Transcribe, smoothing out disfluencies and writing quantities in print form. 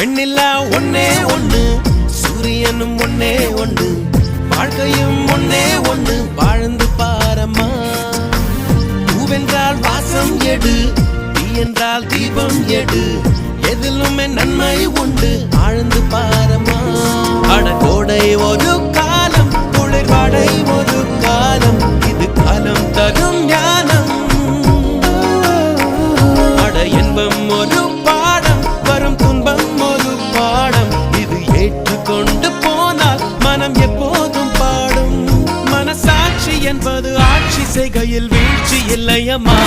வெண்ணிலா ஒன்னே ஒண்ணு, சூரியனும் ஒன்னே ஒண்ணு, வாழ்க்கையும் ஒன்னே ஒண்ணு, வாழ்ந்து பாரம்மா. பூவென்றால் வாசம் எடு, தீ என்றால் தீபம் எடு, எதிலுமே நன்மை உண்டு, ஆழ்ந்து பாரம்மா. அடகோடை ஒரு காலம், குளிர்வாடை ஒரு காலம், இது காலம் தரும் ஞானம். அட இன்பம் ஒரு பாடம், வரும் துன்பம் ஒரு பாடம், இது ஏற்றுக்கொண்டு போனால் மனம் எப்போதும் பாடும். மனசாட்சி என்பது ஆட்சி செய்கையில் வீழ்ச்சி இல்லையம்மா.